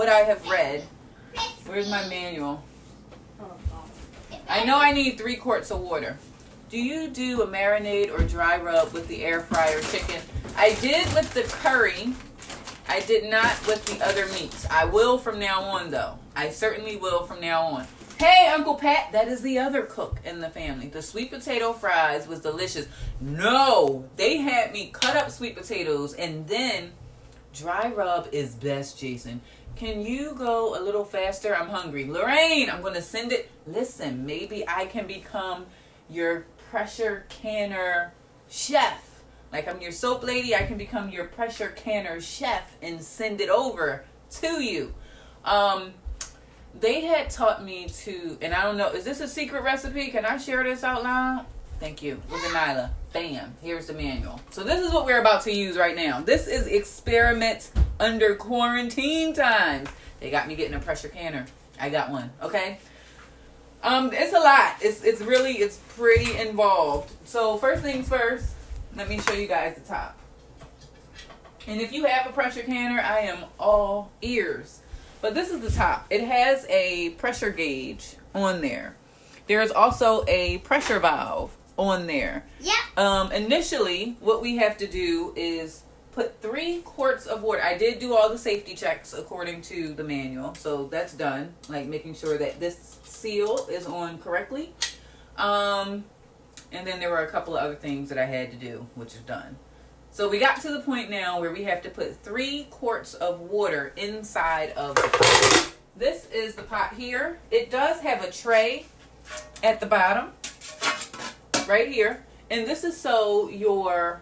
what I have read. Where's my manual? I know I need 3 quarts of water. Do you do a marinade or dry rub with the air fryer chicken? I did with the curry. I did not with the other meats. I will from now on, though. I certainly will from now on. Hey, Uncle Pat, that is the other cook in the family. The sweet potato fries was delicious. No, they had me cut up sweet potatoes and then dry rub is best, Jason. Can you go a little faster? I'm hungry. Lorraine, I'm going to send it. Listen, maybe I can become your pressure canner chef. Like I'm your soap lady, I can become your pressure canner chef and send it over to you. They had taught me to, and I don't know, is this a secret recipe? Can I share this out loud? Thank you. Look at Nyla. Bam. Here's the manual. So this is what we're about to use right now. This is experiment under quarantine times. They got me getting a pressure canner. I got one. Okay. It's a lot. It's pretty involved. So first things first, let me show you guys the top. And if you have a pressure canner, I am all ears. But this is the top. It has a pressure gauge on there. There is also a pressure valve on there. Yeah. Initially, what we have to do is put 3 quarts of water. I did do all the safety checks according to the manual, so that's done. Like making sure that this seal is on correctly. And then there were a couple of other things that I had to do, which is done. So we got to the point now where we have to put 3 quarts of water inside of the pot. This is the pot here. It does have a tray at the bottom, right here. And this is so your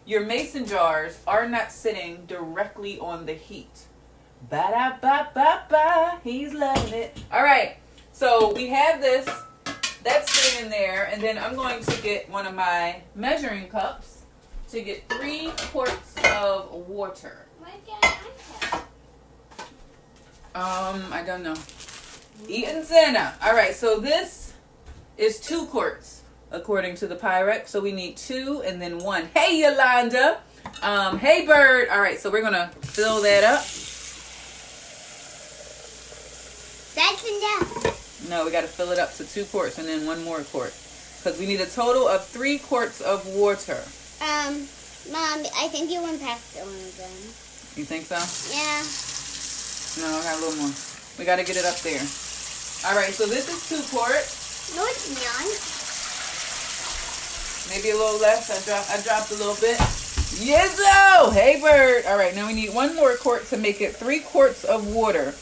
mason jars are not sitting directly on the heat. Ba-da-ba-ba-ba. He's loving it. All right. So we have this. That's sitting in there. And then I'm going to get one of my measuring cups to get 3 quarts of water. I don't know. Eating Santa. All right, so this is 2 quarts according to the Pyrex. So we need 2 and then 1. Hey, Yolanda. Hey, Bird. All right, so we're gonna fill that up. That's enough. No, we got to fill it up to 2 quarts and then 1 more quart because we need a total of 3 quarts of water. Mom, I think you went past the one again. You think so? Yeah. No, I got a little more. We got to get it up there. All right, so this is 2 quarts. No, it's not. Maybe a little less. I dropped a little bit. Yizzo! Hey, Bird. All right, now we need 1 more quart to make it 3 quarts of water.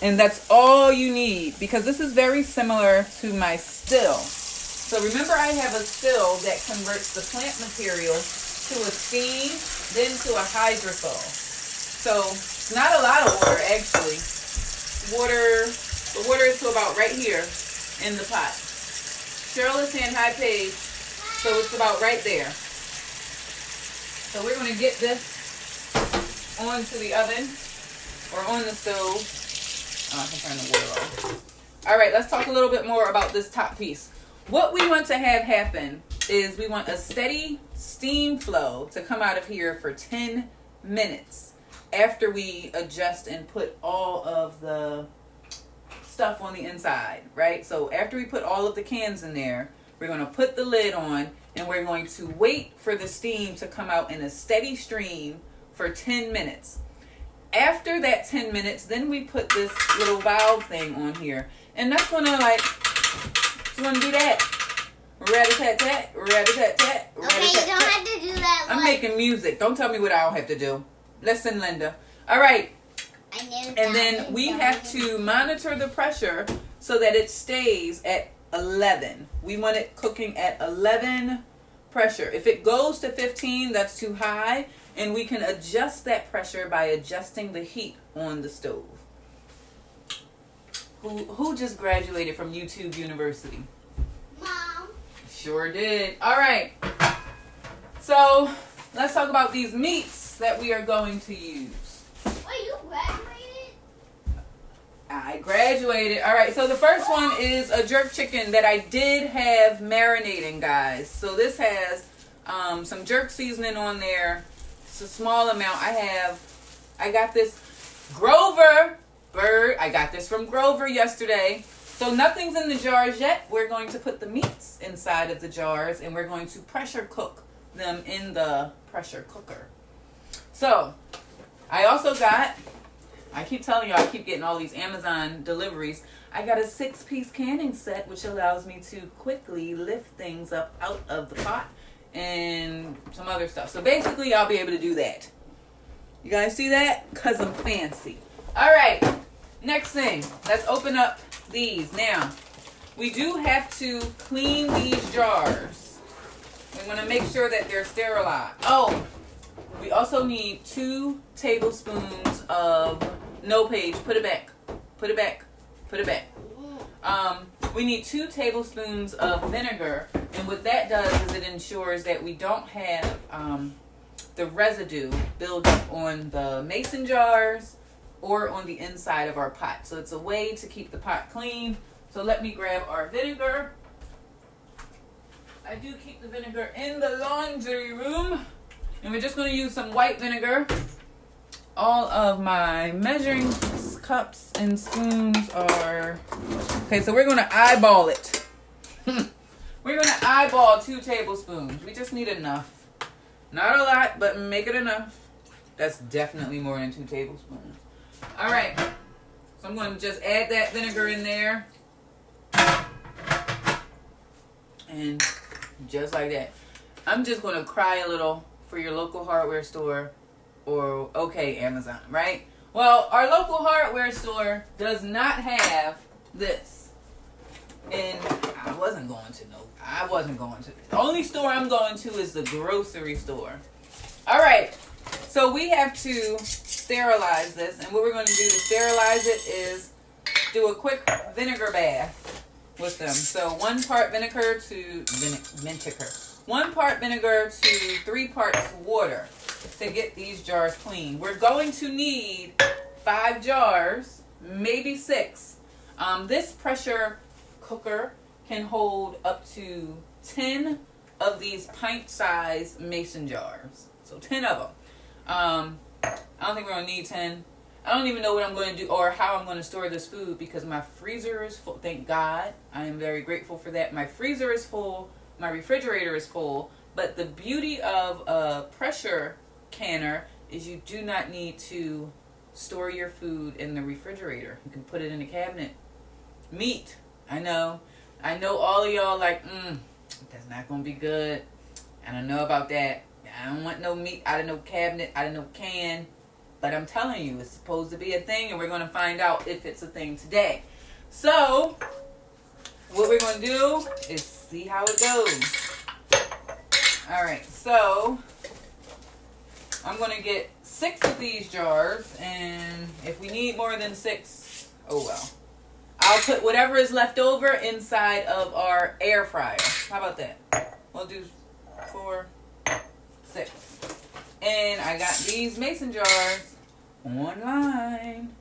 And that's all you need because this is very similar to my still. So remember I have a still that converts the plant material to a steam, then to a hydrosol. So it's not a lot of water actually. The water is to about right here in the pot. Cheryl is saying hi, Paige. So it's about right there. So we're going to get this onto the oven or on the stove. Oh, I can turn the water off. All right, let's talk a little bit more about this top piece. What we want to have happen is we want a steady steam flow to come out of here for 10 minutes after we adjust and put all of the stuff on the inside, right? So after we put all of the cans in there, we're going to put the lid on and we're going to wait for the steam to come out in a steady stream for 10 minutes. After that 10 minutes, then we put this little valve thing on here. And that's going to it's going to do that. Rat-a-tat-tat, rat-a-tat-tat, Okay, you don't have to do that. I'm making music. Don't tell me what I don't have to do. Listen, Linda. All right. And then we have to monitor the pressure so that it stays at 11. We want it cooking at 11 pressure. If it goes to 15, that's too high. And we can adjust that pressure by adjusting the heat on the stove. Who just graduated from YouTube University? Mom. Sure did. All right. So let's talk about these meats that we are going to use. Wait, you graduated? I graduated. All right. So the first one is a jerk chicken that I did have marinating, guys. So this has some jerk seasoning on there. It's a small amount. I got this. Grover Bird. I got this from Grover yesterday. So nothing's in the jars yet. We're going to put the meats inside of the jars and we're going to pressure cook them in the pressure cooker. So I also got, I keep telling you, I keep getting all these Amazon deliveries. I got a 6-piece canning set, which allows me to quickly lift things up out of the pot and some other stuff. So basically, I'll be able to do that. You guys see that? Because I'm fancy. All right. Next thing. Let's open up these. Now, we do have to clean these jars. We want to make sure that they're sterilized. Oh, we also need 2 tablespoons of, no, Paige, put it back. Put it back. Put it back. We need 2 tablespoons of vinegar. And what that does is it ensures that we don't have the residue build up on the mason jars or on the inside of our pot. So it's a way to keep the pot clean. So let me grab our vinegar. I do keep the vinegar in the laundry room. And we're just going to use some white vinegar. All of my measuring cups and spoons are... Okay, so we're going to eyeball it. We're going to eyeball 2 tablespoons. We just need enough. Not a lot, but make it enough. That's definitely more than 2 tablespoons. All right. So I'm going to just add that vinegar in there. And just like that. I'm just going to cry a little for your local hardware store or, okay, Amazon, right? Well, our local hardware store does not have this. And I wasn't going to. The only store I'm going to is the grocery store. All right. So we have to sterilize this. And what we're going to do to sterilize it is do a quick vinegar bath with them. So 1 part vinegar to 1 part vinegar to 3 parts water to get these jars clean. We're going to need 5 jars, maybe 6. This pressure cooker can hold up to 10 of these pint-sized mason jars. So 10 of them. I don't think we're going to need 10. I don't even know what I'm going to do or how I'm going to store this food because my freezer is full. Thank God. I am very grateful for that. My freezer is full. My refrigerator is full. But the beauty of a pressure canner is you do not need to store your food in the refrigerator. You can put it in a cabinet. Meat. I know all of y'all like, that's not going to be good. I don't know about that. I don't want no meat out of no cabinet, out of no can. But I'm telling you, it's supposed to be a thing, and we're going to find out if it's a thing today. So, what we're going to do is see how it goes. All right, so I'm going to get 6 of these jars, and if we need more than 6, oh well. I'll put whatever is left over inside of our air fryer. How about that? We'll do 4, 6. And I got these mason jars online.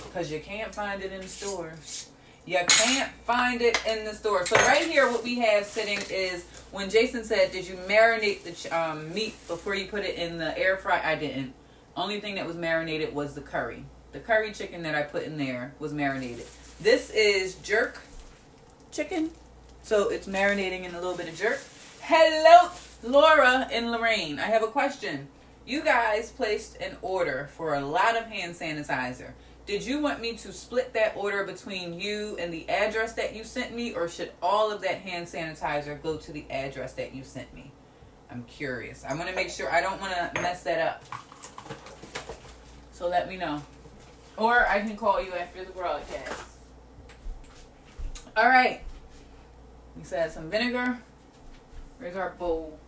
Because you can't find it in the stores. You can't find it in the store. So right here what we have sitting is, when Jason said, did you marinate the meat before you put it in the air fryer? I didn't. Only thing that was marinated was the curry. The curry chicken that I put in there was marinated. This is jerk chicken. So it's marinating in a little bit of jerk. Hello, Laura and Lorraine. I have a question. You guys placed an order for a lot of hand sanitizer. Did you want me to split that order between you and the address that you sent me, or should all of that hand sanitizer go to the address that you sent me? I'm curious. I want to make sure. I don't want to mess that up. So let me know. Or I can call you after the broadcast. All right. Let's add some vinegar. Where's our bowl?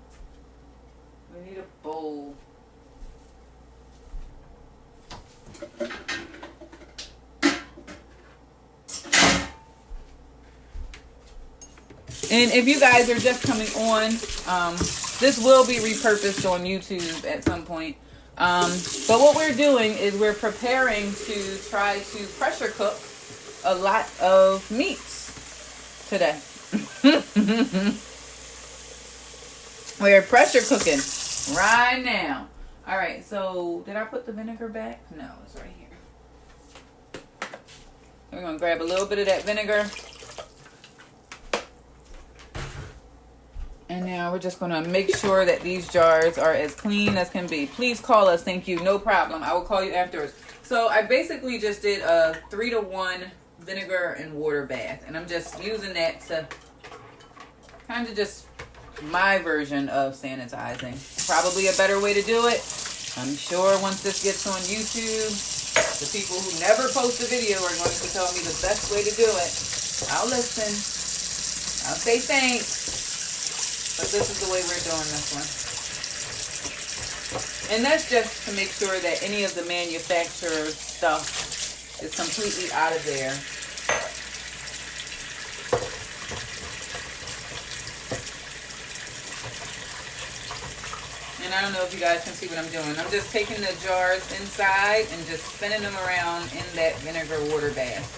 We need a bowl. And if you guys are just coming on, this will be repurposed on YouTube at some point. But what we're doing is we're preparing to try to pressure cook a lot of meats today. We're pressure cooking right now. All right, so did I put the vinegar back? No, it's right here. We're going to grab a little bit of that vinegar. And now we're just going to make sure that these jars are as clean as can be. Please call us. Thank you. No problem. I will call you afterwards. So I basically just did a 3-to-1 vinegar and water bath. And I'm just using that to kind of just my version of sanitizing. Probably a better way to do it. I'm sure once this gets on YouTube, the people who never post a video are going to tell me the best way to do it. I'll listen. I'll say thanks. But this is the way we're doing this one. And that's just to make sure that any of the manufacturer's stuff is completely out of there. And I don't know if you guys can see what I'm doing. I'm just taking the jars inside and just spinning them around in that vinegar water bath.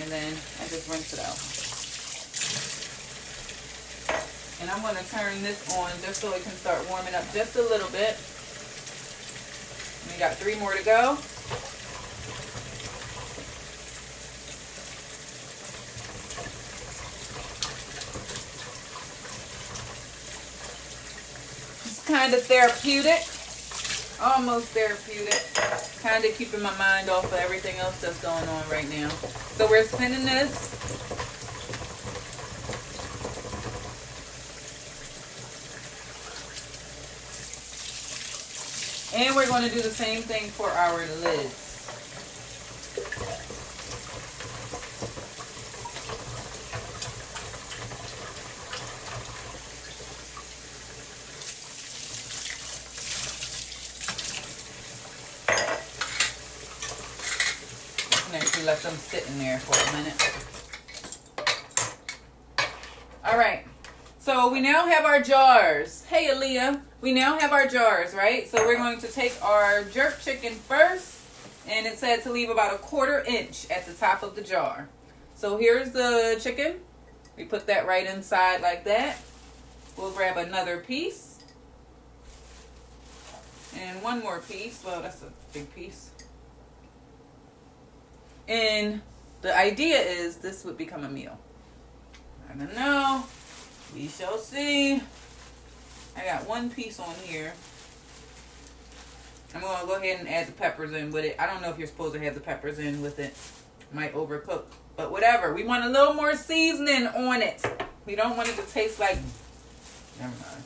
And then I just rinse it out. And I'm going to turn this on just so it can start warming up just a little bit. We got 3 more to go. It's kind of therapeutic. Almost therapeutic. Kind of keeping my mind off of everything else that's going on right now. So we're spinning this. And we're going to do the same thing for our lids. You can actually let them sit in there for a minute. All right. So we now have our jars. Hey, Aaliyah. We now have our jars, right? So we're going to take our jerk chicken first. And it said to leave about 1/4 inch at the top of the jar. So here's the chicken. We put that right inside like that. We'll grab another piece. And one more piece. Well, that's a big piece. And the idea is this would become a meal. I don't know. We shall see. I got one piece on here. I'm going to go ahead and add the peppers in with it. I don't know if you're supposed to have the peppers in with it. Might overcook. But whatever. We want a little more seasoning on it. We don't want it to taste like... Never mind.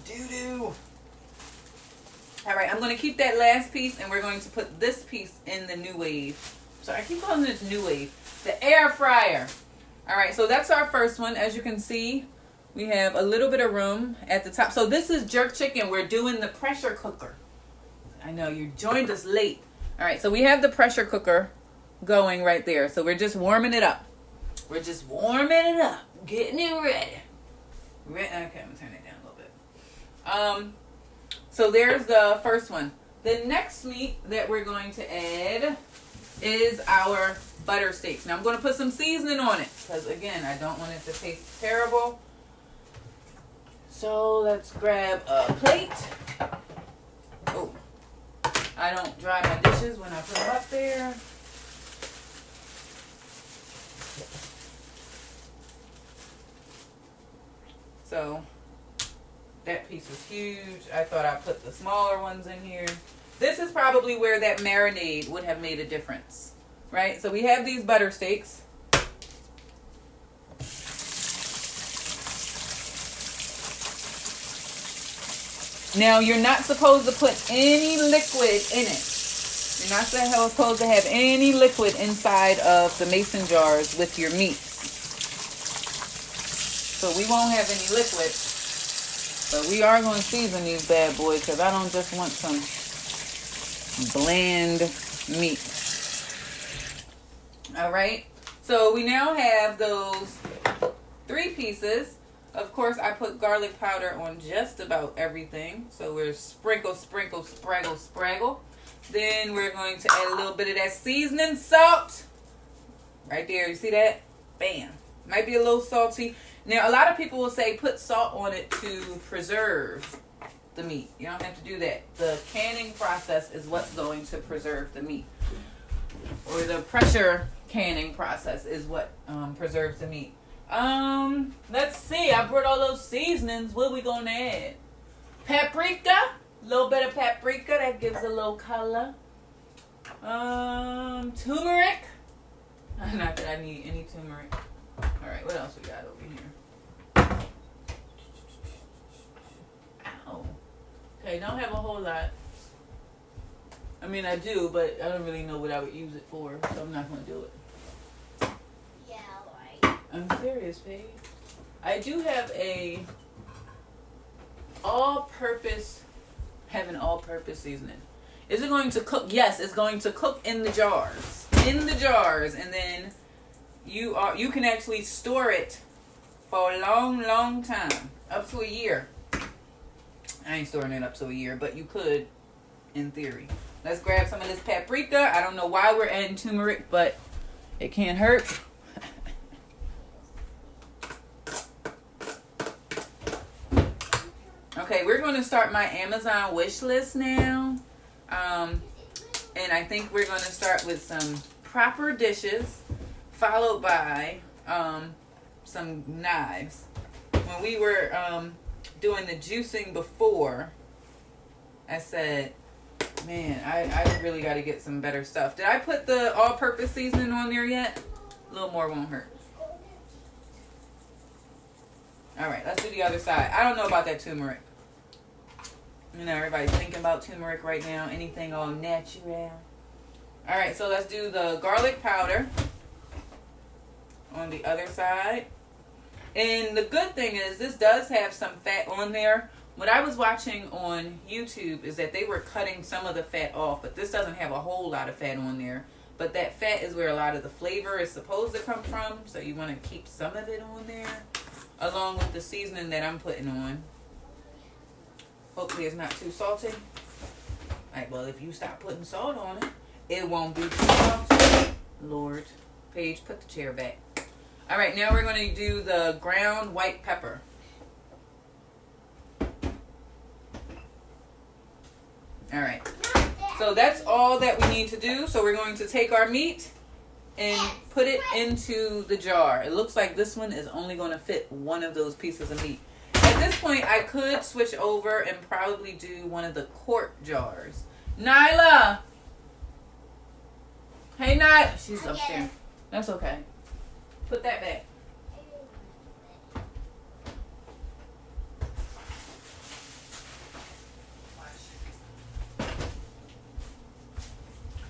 Doo-doo. Alright, I'm going to keep that last piece. And we're going to put this piece in the New Wave. Sorry, I keep calling this New Wave. The air fryer. Alright, so that's our first one. As you can see, we have a little bit of room at the top. So this is jerk chicken. We're doing the pressure cooker. I know, you joined us late. Alright, so we have the pressure cooker going right there. So we're just warming it up. We're just warming it up. Getting it ready. Okay, I'm going to turn it down a little bit. So there's the first one. The next meat that we're going to add is our butter steaks. Now I'm going to put some seasoning on it. Because again, I don't want it to taste terrible. So let's grab a plate. Oh, I don't dry my dishes when I put them up there. So that piece is huge. I thought I put the smaller ones in here. This is probably where that marinade would have made a difference, right? So we have these butter steaks. Now, you're not supposed to put any liquid in it. You're not supposed to have any liquid inside of the mason jars with your meats. So we won't have any liquid. But we are going to season these bad boys because I don't just want some bland meat. Alright. So we now have those 3 pieces. Of course, I put garlic powder on just about everything. So we're sprinkle, sprinkle, spraggle, spraggle. Then we're going to add a little bit of that seasoning salt. Right there. You see that? Bam. Might be a little salty. Now, a lot of people will say put salt on it to preserve. the meat. You don't have to do that. The canning process is what's going to preserve the meat. Or the pressure canning process is what preserves the meat. Let's see. I brought all those seasonings. What are we going to add? Paprika. A little bit of paprika. That gives a little color. Turmeric. Not that I need any turmeric. Alright, what else we got over here? Ow. Okay, don't have a whole lot. I mean, I do, but I don't really know what I would use it for, so I'm not going to do it. Yeah, right. I'm serious, babe. I do have an all-purpose seasoning. Is it going to cook? Yes, it's going to cook in the jars. In the jars, and then you can actually store it for a long, long time, up to a year. I ain't storing it up to a year, but you could, in theory. Let's grab some of this paprika. I don't know why we're adding turmeric, but it can't hurt. Okay, we're going to start my Amazon wish list now. And I think we're going to start with some proper dishes, followed by some knives. When we were doing the juicing before, I said, man, I really got to get some better stuff. Did I put the all-purpose seasoning on there yet? A little more won't hurt. All right, let's do the other side. I don't know about that turmeric. You know, everybody's thinking about turmeric right now. Anything all natural. All right, so let's do the garlic powder on the other side. And the good thing is this does have some fat on there. What I was watching on YouTube is that they were cutting some of the fat off, but this doesn't have a whole lot of fat on there. But that fat is where a lot of the flavor is supposed to come from, so you want to keep some of it on there, along with the seasoning that I'm putting on. Hopefully it's not too salty. Alright, well, if you stop putting salt on it, it won't be too salty. Lord. Paige, put the chair back. Alright, now we're going to do the ground white pepper. Alright. So that's all that we need to do. So we're going to take our meat and put it into the jar. It looks like this one is only going to fit one of those pieces of meat. At this point, I could switch over and probably do one of the quart jars. Nyla! Hey, Nyla! She's upstairs. That's okay. Put that back.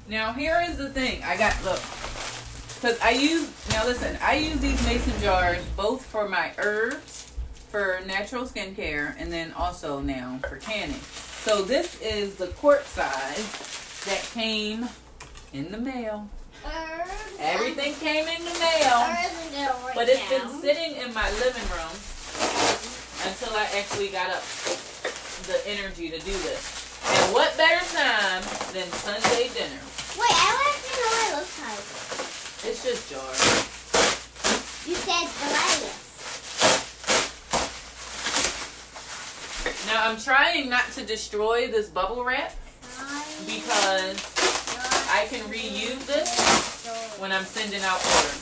Now, here is the thing. Look. Because I use these mason jars both for my herbs, for natural skincare, and then also now for canning. So this is the quart size that came in the mail. Everything came in the mail, but it's been sitting in my living room until I actually got up the energy to do this. And what better time than Sunday dinner? Wait, I want to know what it looks like. It's just jars. You said delicious. Now I'm trying not to destroy this bubble wrap because I can reuse this when I'm sending out orders.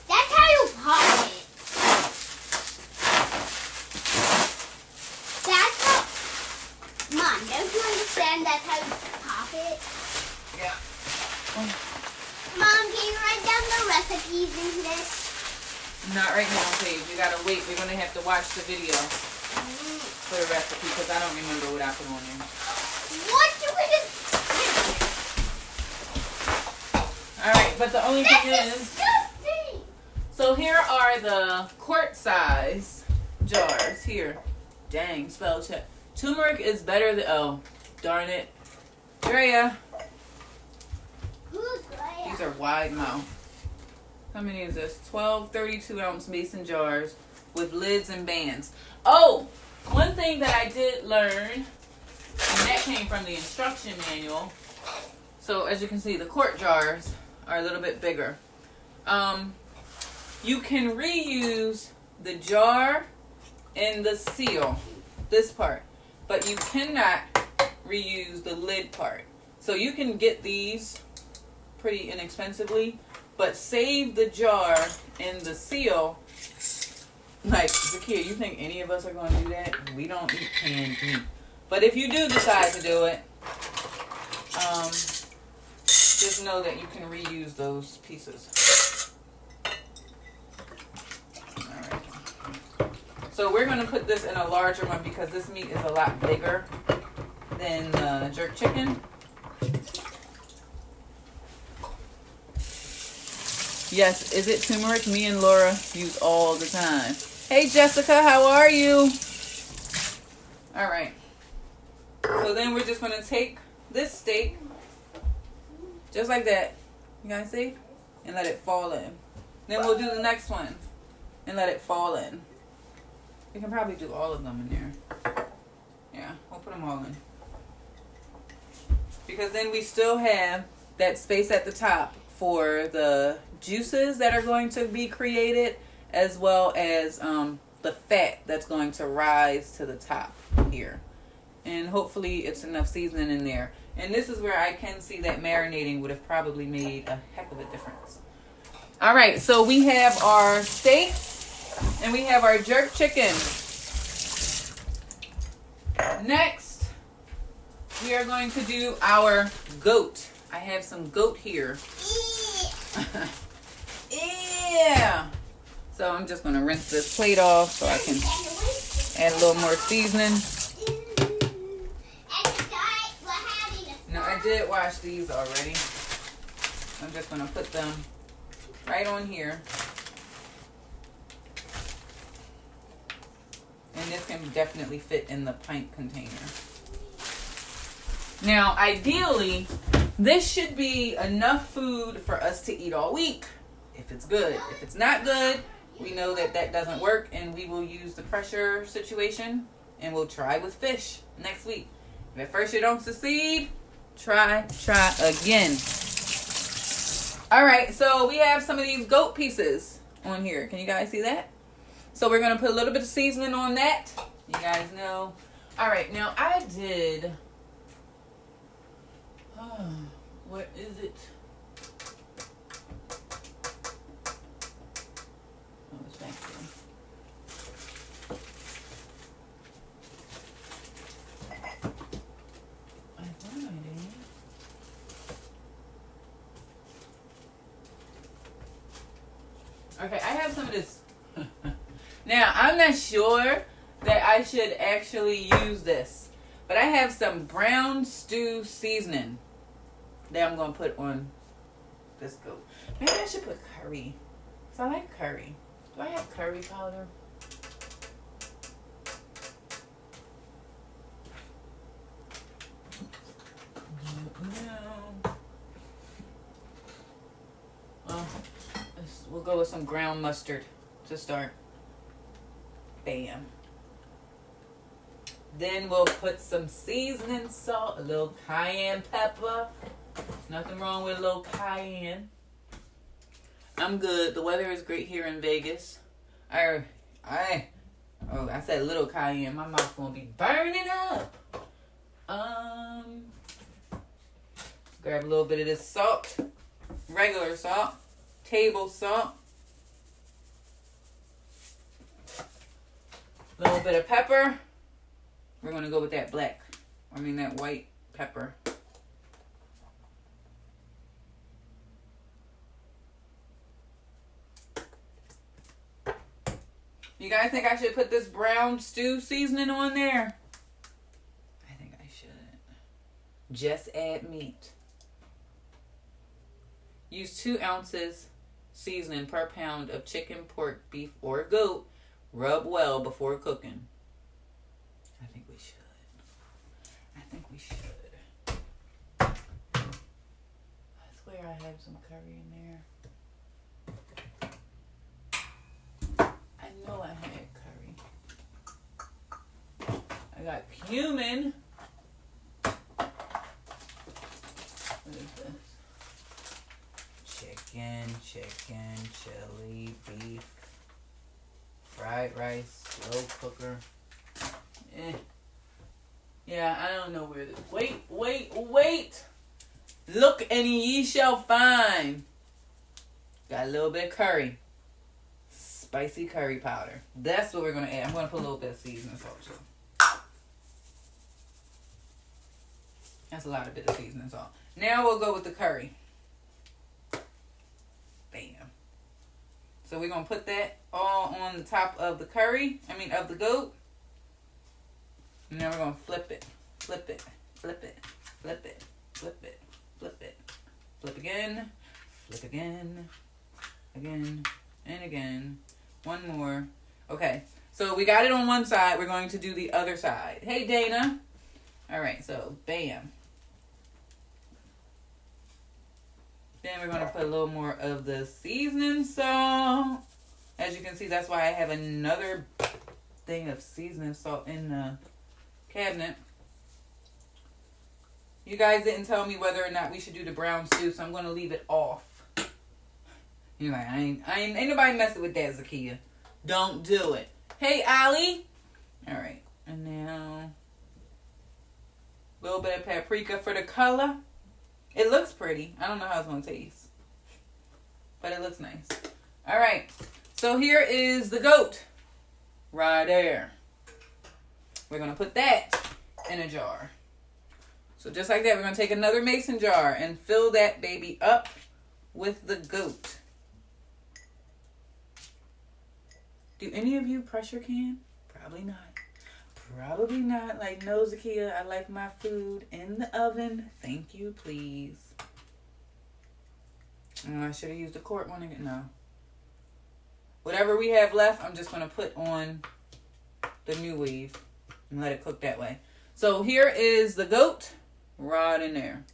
That's how you pop it. That's how... Mom, don't you understand that's how you pop it? Yeah. Mom, can you write down the recipes into this? Not right now, Paige. You gotta wait. We're gonna have to watch the video for the recipe because I don't remember what I put on there. What do we just... Alright, but the only thing is... disgusting! So here are the quart size jars. Here. Dang, spell check. Turmeric is better than... Oh, darn it. Drea. Who's Drea? These are wide mouth. How many is this? 12 32-ounce mason jars with lids and bands. Oh, one thing that I did learn, and that came from the instruction manual. So as you can see, the quart jars are a little bit bigger. You can reuse the jar and the seal, this part. but you cannot reuse the lid part. So you can get these pretty inexpensively, but save the jar and the seal. Like, Zakia, you think any of us are going to do that? We don't eat canned meat. But if you do decide to do it, just know that you can reuse those pieces. Alright. So we're going to put this in a larger one because this meat is a lot bigger than the jerk chicken. Yes, is it turmeric? Me and Laura use all the time. Hey Jessica, how are you? Alright. So then we're just going to take this steak, just like that. You guys see? And let it fall in. Then we'll do the next one and let it fall in. We can probably do all of them in there. Yeah, we'll put them all in. Because then we still have that space at the top for the juices that are going to be created, as well as the fat that's going to rise to the top here. And hopefully it's enough seasoning in there. And this is where I can see that marinating would have probably made a heck of a difference. All right, so we have our steak and we have our jerk chicken. Next, we are going to do our goat. I have some goat here. Yeah. So I'm just going to rinse this plate off so I can add a little more seasoning. No, I did wash these already. I'm just going to put them right on here. And this can definitely fit in the pint container. Now, ideally, this should be enough food for us to eat all week, if it's good. If it's not good, we know that that doesn't work, and we will use the pressure situation, and we'll try with fish next week. If at first you don't succeed, try again. All right, so we have some of these goat pieces on here. Can you guys see that? So we're going to put a little bit of seasoning on that. You guys know. All right, now I did... what is it? Oh, it's back there. I thought I did. Okay, I have some of this. Now, I'm not sure that I should actually use this, but I have some brown stew seasoning that I'm going to put on this goat. Maybe I should put curry, because I like curry. Do I have curry powder? No. Well, we'll go with some ground mustard to start. Bam. Then we'll put some seasoning salt, a little cayenne pepper. Nothing wrong with a little cayenne. I'm good. The weather is great here in Vegas. I said little cayenne. My mouth's gonna be burning up. Grab a little bit of this salt, regular salt, table salt, a little bit of pepper. We're gonna go with that that white pepper. You guys think I should put this brown stew seasoning on there? I think I should. Just add meat. Use 2 ounces seasoning per pound of chicken, pork, beef, or goat. Rub well before cooking. I think we should. I swear I have some curry in there. I know I had curry. I got cumin. What is this? Chicken, chili, beef, fried rice, slow cooker. Yeah, I don't know where this. Wait. Look and ye shall find. Got a little bit of curry. Spicy curry powder. That's what we're going to add. I'm going to put a little bit of seasoning salt too. That's a lot of bit of seasoning salt. Now we'll go with the curry. Bam. So we're going to put that all on the top of the curry. Of the goat. And now we're going to flip it. Flip it. Flip it. Flip it. Flip it. Flip it. Flip again. Flip again. Again. And again. One more. Okay. So we got it on one side. We're going to do the other side. Hey, Dana. All right. So, bam. Then we're going to put a little more of the seasoning salt. As you can see, that's why I have another thing of seasoning salt in the cabinet. You guys didn't tell me whether or not we should do the brown stew, so I'm going to leave it off. You're like, ain't nobody messing with that, Zakia. Don't do it. Hey, Allie. All right. And now, a little bit of paprika for the color. It looks pretty. I don't know how it's going to taste. But it looks nice. All right. So here is the goat. Right there. We're going to put that in a jar. So just like that, we're going to take another mason jar and fill that baby up with the goat. Do any of you pressure can? Probably not. Probably not. Like, no, Zakia, I like my food in the oven. Thank you, please. Oh, I should have used the quart one again. No. Whatever we have left, I'm just going to put on the new weave and let it cook that way. So here is the goat right in there.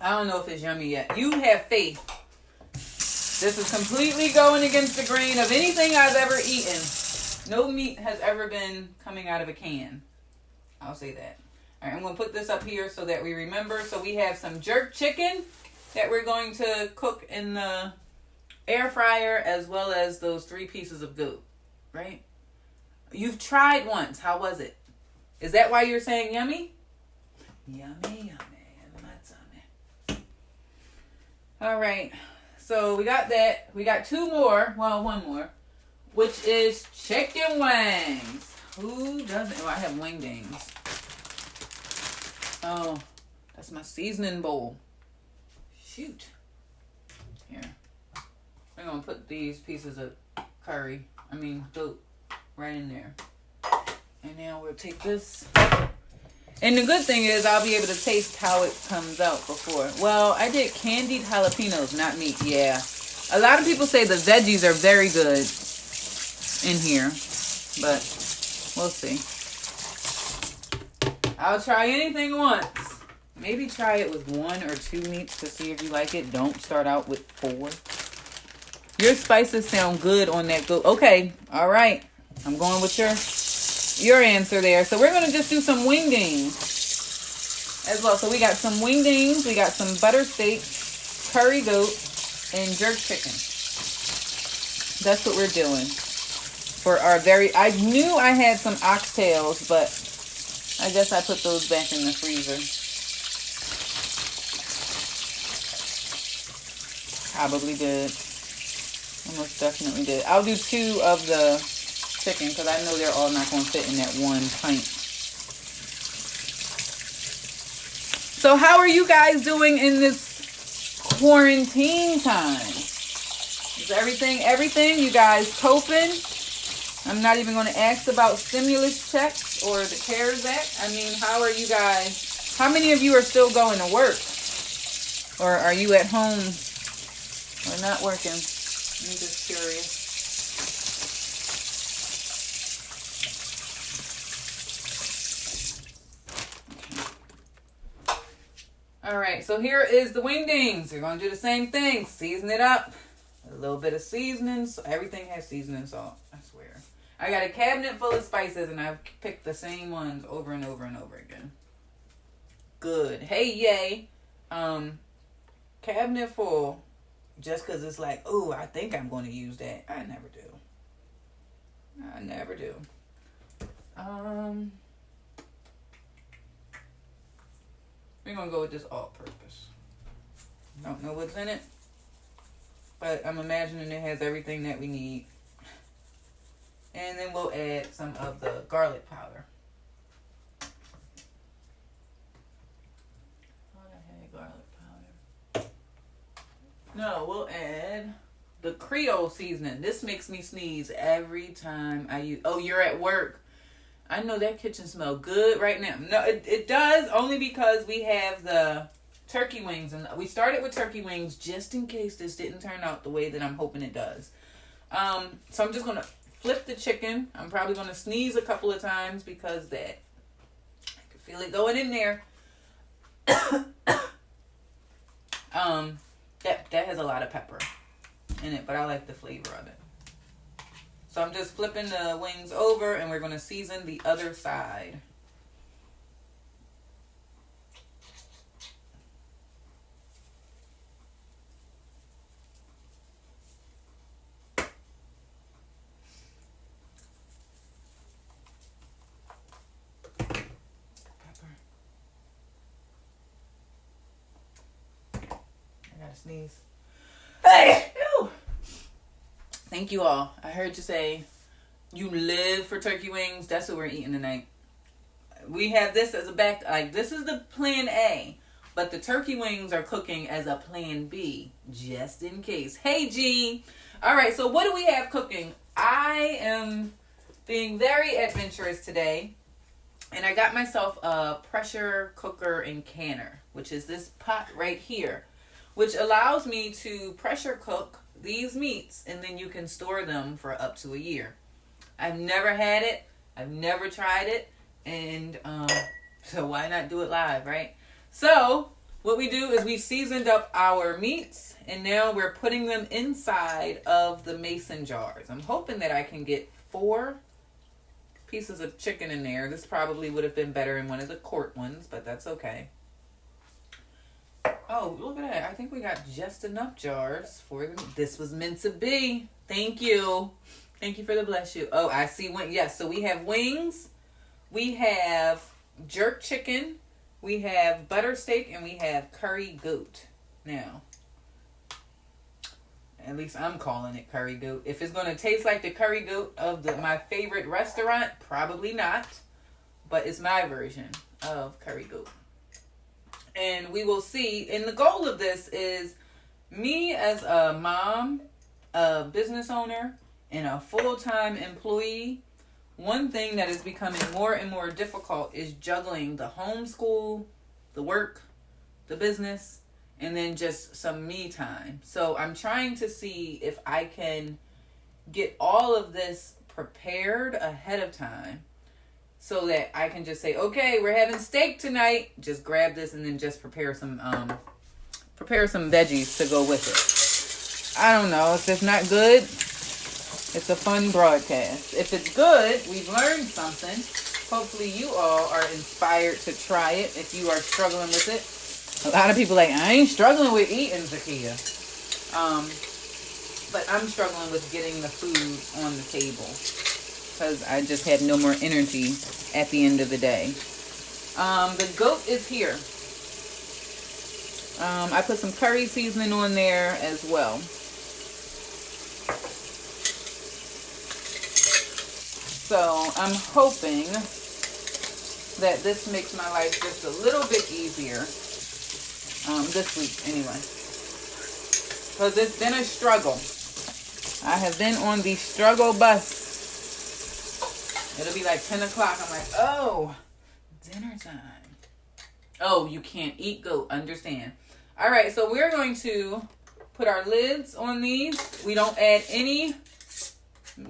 I don't know if it's yummy yet. You have faith. This is completely going against the grain of anything I've ever eaten. No meat has ever been coming out of a can. I'll say that. All right, I'm going to put this up here so that we remember. So we have some jerk chicken that we're going to cook in the air fryer, as well as those 3 pieces of goat, right? You've tried once. How was it? Is that why you're saying yummy? Yummy, yummy. That's yummy. All right. So we got that. We got 2 more. Well, 1 more. Which is chicken wings. Who doesn't? Oh, I have wingdings. Oh, that's my seasoning bowl. Shoot. Here. We're going to put these pieces of goat right in there. And now we'll take this. And the good thing is I'll be able to taste how it comes out before. Well, I did candied jalapenos, not meat. Yeah. A lot of people say the veggies are very good in here. But we'll see. I'll try anything once. Maybe try it with 1 or 2 meats to see if you like it. Don't start out with 4. Your spices sound good on that goat. Okay. All right. I'm going with your answer there. So we're going to just do some wingdings as well. So we got some wingdings. We got some butter steak, curry goat, and jerk chicken. That's what we're doing. For our I knew I had some oxtails, but I guess I put those back in the freezer. Probably did. Almost definitely did. I'll do 2 of the chicken because I know they're all not going to fit in that 1 pint. So how are you guys doing in this quarantine time? Is everything? You guys coping? I'm not even going to ask about stimulus checks or the CARES Act. How are you guys? How many of you are still going to work? Or are you at home or not working? I'm just curious. All right, so here is the wingdings. You're going to do the same thing. Season it up. A little bit of seasoning. So everything has seasoning salt, I swear. I got a cabinet full of spices, and I've picked the same ones over and over and over again. Good. Hey, yay. Cabinet full. Just because it's like, oh, I think I'm going to use that. I never do. We're going to go with this all-purpose. Don't know what's in it, but I'm imagining it has everything that we need. And then we'll add some of the garlic powder. No, we'll add the Creole seasoning. This makes me sneeze every time I use. Oh, you're at work. I know that kitchen smells good right now. No, it does, only because we have the turkey wings. And we started with turkey wings just in case this didn't turn out the way that I'm hoping it does. So I'm just going to flip the chicken. I'm probably going to sneeze a couple of times because that. I can feel it going in there. That has a lot of pepper in it, but I like the flavor of it. So I'm just flipping the wings over, and we're going to season the other side. Sneeze. Hey! Ew. Thank you all. I heard you say you live for turkey wings. That's what we're eating tonight. We have this as a back, like this is the plan A, but the turkey wings are cooking as a plan B, just in case. Hey, G. All right, so what do we have cooking? I am being very adventurous today, and I got myself a pressure cooker and canner, which is this pot right here, which allows me to pressure cook these meats, and then you can store them for up to a year. I've never had it. I've never tried it. And so why not do it live, right? So what we do is we seasoned up our meats, and now we're putting them inside of the mason jars. I'm hoping that I can get 4 pieces of chicken in there. This probably would have been better in one of the quart ones, but that's okay. Oh, look at that. I think we got just enough jars for them. This was meant to be. Thank you. Thank you for the bless you. Oh, I see. Yes, so we have wings. We have jerk chicken. We have butter steak. And we have curry goat. Now, at least I'm calling it curry goat. If it's going to taste like the curry goat of my favorite restaurant, probably not. But it's my version of curry goat. And we will see. And the goal of this is me as a mom, a business owner, and a full-time employee. One thing that is becoming more and more difficult is juggling the homeschool, the work, the business, and then just some me time. So I'm trying to see if I can get all of this prepared ahead of time, so that I can just say, okay, we're having steak tonight. Just grab this and then just prepare some veggies to go with it. I don't know. If it's not good, it's a fun broadcast. If it's good, we've learned something. Hopefully you all are inspired to try it if you are struggling with it. A lot of people are like, I ain't struggling with eating, Zakia. But I'm struggling with getting the food on the table, because I just had no more energy at the end of the day. The goat is here. I put some curry seasoning on there as well. So I'm hoping that this makes my life just a little bit easier. This week anyway. Because it's been a struggle. I have been on the struggle bus. It'll be like 10 o'clock. I'm like, oh, dinner time. Oh, you can't eat goat. Understand. All right, so we're going to put our lids on these. We don't add any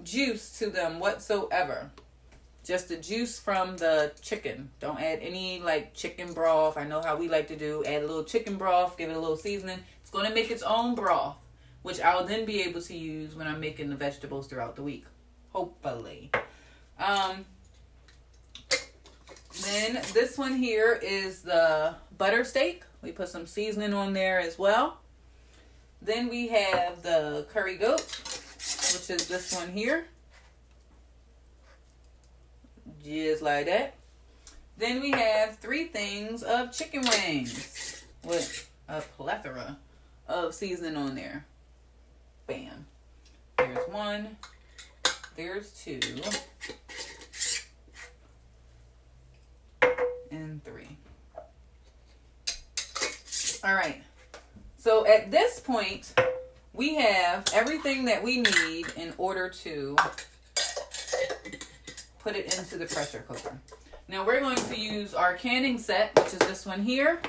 juice to them whatsoever. Just the juice from the chicken. Don't add any like chicken broth. I know how we like to do. Add a little chicken broth. Give it a little seasoning. It's going to make its own broth, which I'll then be able to use when I'm making the vegetables throughout the week. Hopefully. Then this one here is the butter steak. We put some seasoning on there as well. Then we have the curry goat, which is this one here. Just like that. Then we have 3 things of chicken wings with a plethora of seasoning on there. Bam. There's 1. There's 2. And 3. All right. So at this point, we have everything that we need in order to put it into the pressure cooker. Now we're going to use our canning set, which is this one here.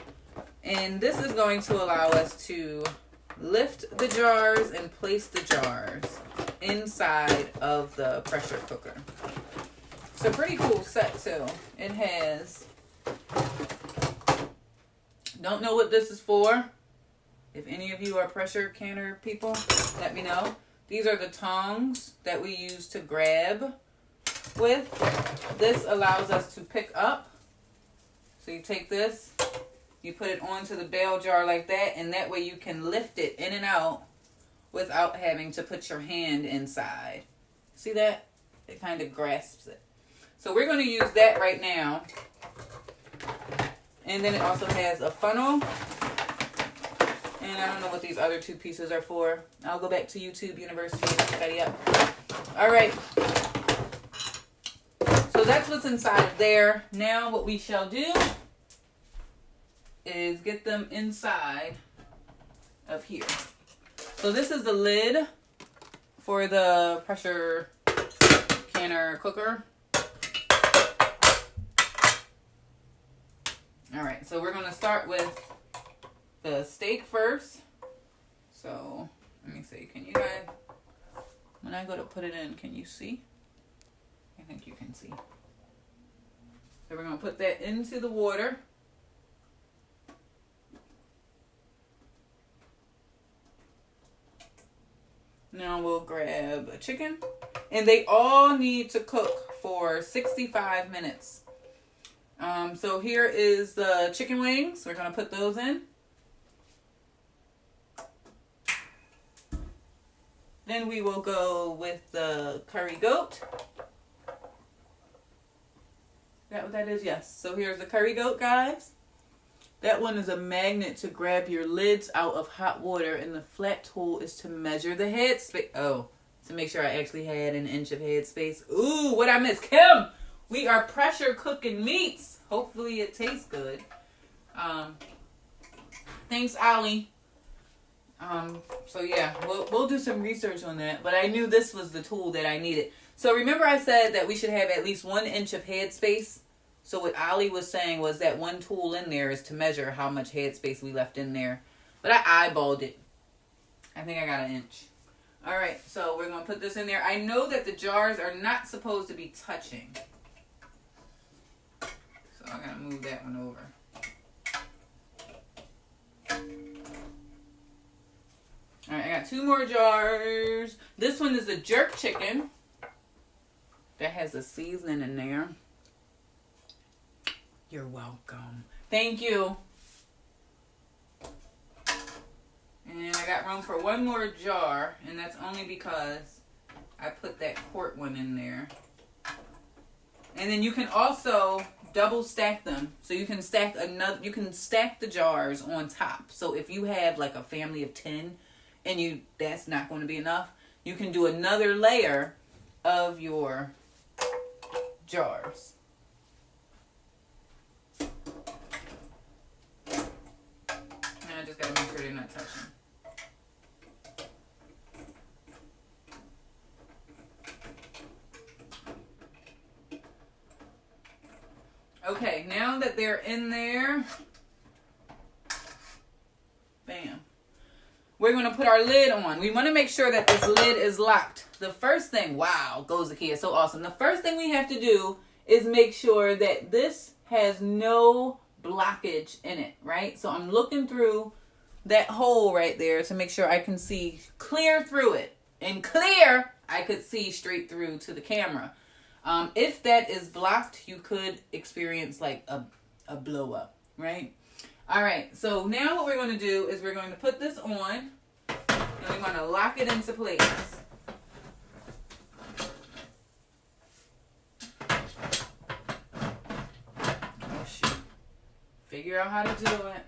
And this is going to allow us to lift the jars and place the jars inside of the pressure cooker. It's a pretty cool set too. It has, don't know what this is for. If any of you are pressure canner people, let me know. These are the tongs that we use to grab with. This allows us to pick up. So you take this, you put it onto the bell jar like that, and that way you can lift it in and out without having to put your hand inside. See that? It kind of grasps it. So we're going to use that right now. And then it also has a funnel. And I don't know what these other 2 pieces are for. I'll go back to YouTube University and study up. All right. So that's what's inside of there. Now what we shall do is get them inside of here. So this is the lid for the pressure canner cooker. All right, so we're going to start with the steak first. So let me see, can you guys, when I go to put it in, can you see? I think you can see. So we're going to put that into the water. Now we'll grab a chicken. And they all need to cook for 65 minutes. So here is the chicken wings. We're going to put those in. Then we will go with the curry goat. Is that what that is? Yes. So here's the curry goat, guys. That one is a magnet to grab your lids out of hot water, and the flat tool is to measure the head space. Oh, to make sure I actually had an inch of head space. Ooh, what I missed. Kim, we are pressure cooking meats. Hopefully it tastes good. Thanks, Ollie. So yeah, we'll do some research on that. But I knew this was the tool that I needed. So remember I said that we should have at least 1 inch of head space. So what Ollie was saying was that one tool in there is to measure how much head space we left in there. But I eyeballed it. I think I got 1 inch. All right, so we're going to put this in there. I know that the jars are not supposed to be touching. So I'm going to move that one over. All right, I got 2 more jars. This one is the jerk chicken. That has the seasoning in there. You're welcome. Thank you. And I got room for 1 more jar, and that's only because I put that quart one in there. And then you can also double stack them. So you can stack the jars on top. So if you have like a family of 10 and that's not going to be enough, you can do another layer of your jars. I just gotta make sure they're not touching. Okay, now that they're in there, bam, we're gonna put our lid on. We wanna make sure that this lid is locked. The first thing, wow, goes the key, it's so awesome. The first thing we have to do is make sure that this has no blockage in it, right? So I'm looking through that hole right there to make sure I can see clear through it. And clear, I could see straight through to the camera. If that is blocked, you could experience like a blow up, right? All right, so now what we're going to do is we're going to put this on, and we're going to lock it into place. Figure out how to do it.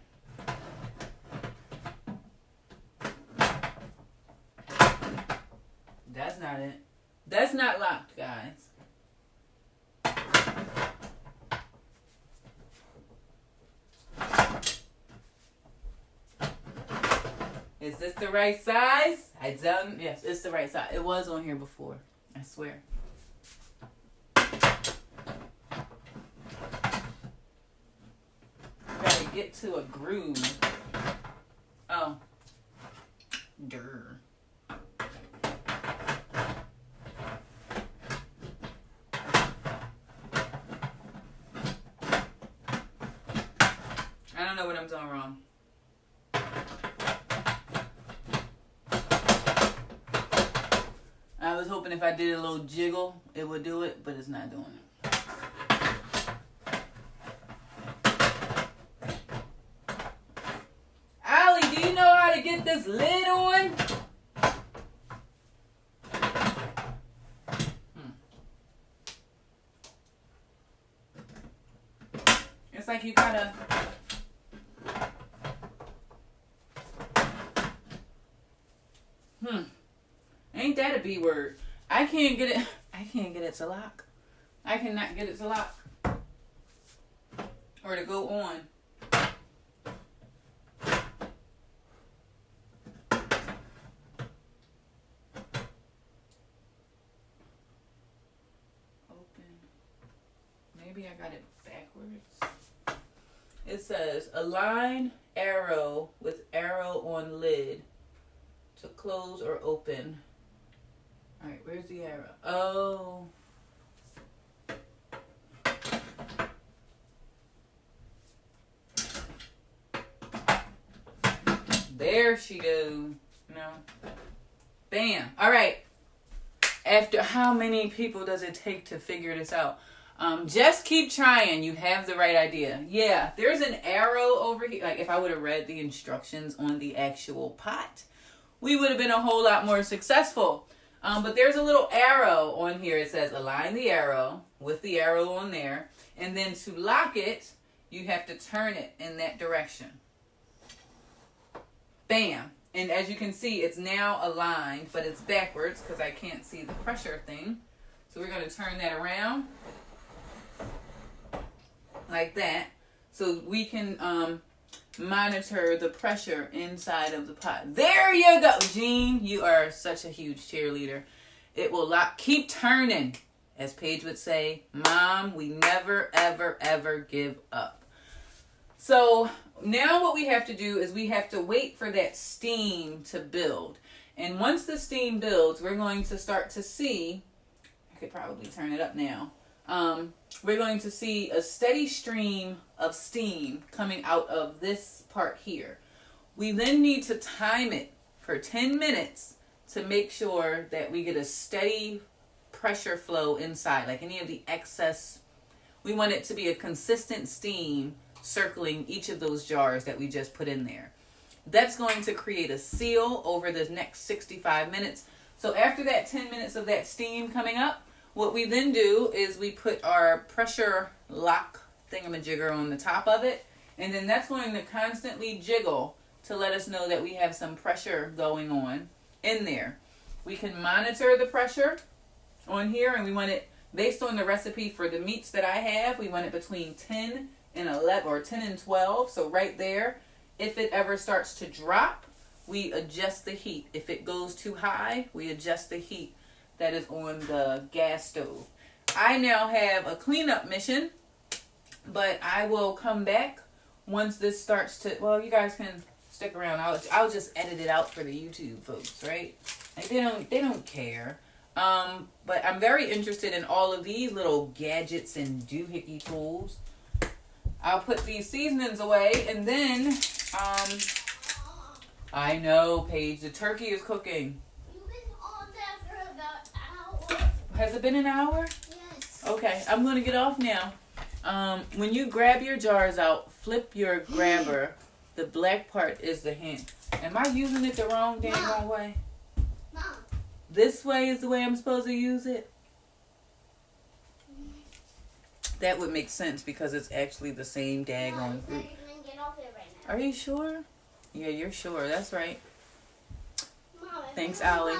That's not it. That's not locked, guys. Is this the right size? Yes, it's the right size. It was on here before. I swear. Gotta get to a groove. Oh. Durr. I don't know what I'm doing wrong. I was hoping if I did a little jiggle, it would do it, but it's not doing it. Allie, do you know how to get this lid on? It's like you gotta... Ain't that a B word? I can't get it. I can't get it to lock. I cannot get it to lock. Or to go on. Open. Maybe I got it backwards. It says align arrow with arrow on lid to close or open. All right, where's the arrow? Oh. There she goes. No. Bam. All right. After how many people does it take to figure this out? Just keep trying. You have the right idea. Yeah, there's an arrow over here. Like if I would have read the instructions on the actual pot, we would have been a whole lot more successful. But there's a little arrow on here. It says align the arrow with the arrow on there. And then to lock it, you have to turn it in that direction. Bam. And as you can see, it's now aligned, but it's backwards because I can't see the pressure thing. So we're going to turn that around like that so we can monitor the pressure inside of the pot. There you go, Jean. You are such a huge cheerleader. It will lock. Keep turning. As Paige would say, Mom, we never, ever, ever give up. So now what we have to do is we have to wait for that steam to build. And once the steam builds, we're going to start to see, I could probably turn it up now. We're going to see a steady stream of steam coming out of this part here. We then need to time it for 10 minutes to make sure that we get a steady pressure flow inside, like any of the excess. We want it to be a consistent steam circling each of those jars that we just put in there. That's going to create a seal over the next 65 minutes. So after that 10 minutes of that steam coming up, what we then do is we put our pressure lock thingamajigger on the top of it, and then that's going to constantly jiggle to let us know that we have some pressure going on in there. We can monitor the pressure on here, and we want it based on the recipe for the meats that I have. We want it between 10 and 11 or 10 and 12. So right there, if it ever starts to drop, we adjust the heat. If it goes too high, we adjust the heat that is on the gas stove. I now have a cleanup mission, but I will come back once this starts to, well, you guys can stick around. I'll just edit it out for the YouTube folks, right? Like they don't care. But I'm very interested in all of these little gadgets and doohickey tools. I'll put these seasonings away, and then I know, Paige, the turkey is cooking. You've been on there for about an hour. Has it been an hour? Yes. Okay, I'm going to get off now. When you grab your jars out, flip your grabber. The black part is the hand. Am I using it the wrong way? Mom. This way is the way I'm supposed to use it? That would make sense because it's actually the same daggone No, it's not group. even get off it right now. Are you sure? Yeah, you're sure. That's right. Mom, Thanks, Allie.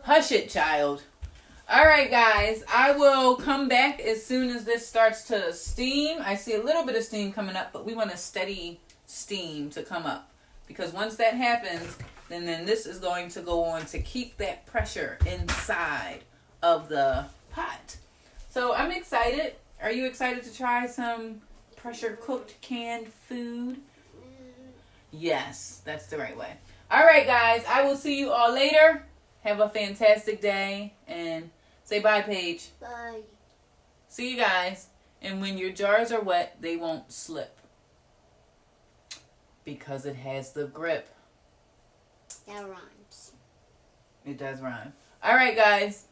Hush it, child. All right, guys. I will come back as soon as this starts to steam. I see a little bit of steam coming up, but we want a steady steam to come up. Because once that happens, then this is going to go on to keep that pressure inside of the pot. So I'm excited. Are you excited to try some pressure cooked canned food? Yes, that's the right way. All right, guys. I will see you all later. Have a fantastic day. And say bye, Paige. Bye. See you guys. And when your jars are wet, they won't slip. Because it has the grip. That rhymes. It does rhyme. All right, guys.